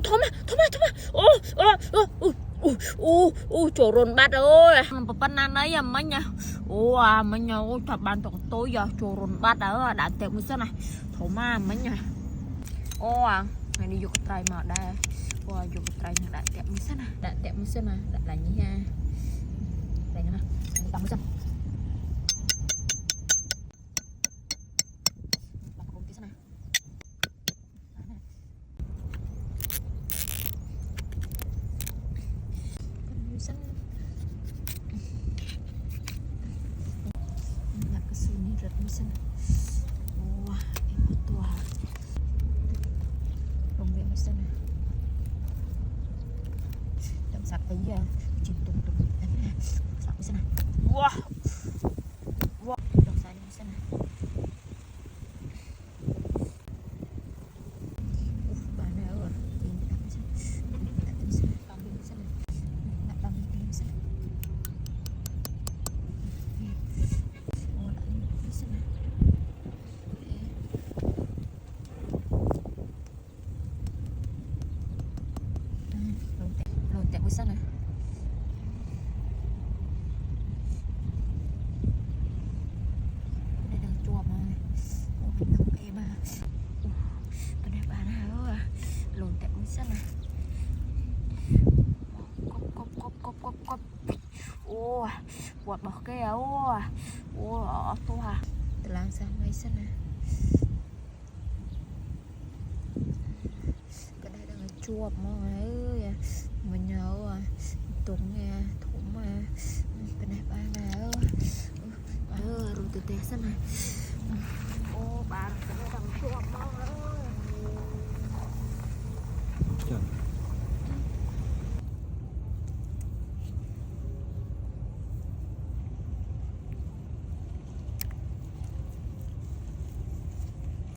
thơm trời rồn bát ơi bắp nan đấy à mấy nha mấy nha thật ban tận tối giờ trời rồn bát ở đã tiệm một này thổ ma mấy nha ngày đi dục trai mà đây dục trai đã tiệm một này đã là như ha đây nè tầm một Misalnya, wah ini tua, rombe misalnya, đậm sạch thấy giờ, chỉnh tung sạch misalnya, wah, đậm sạch misalnya, mana or, ini tak misalnya, kambing misalnya, nak kambing misalnya. Sana đây đang chua mà em à bên này bạn nào lùn tại cũng sana cốc quạt bọc cái tua từ lang sang mấy sana cái đây đang chua mà ơi mình nhớ tụng nghe thủng mà bên này ba nào rồi từ từ xem này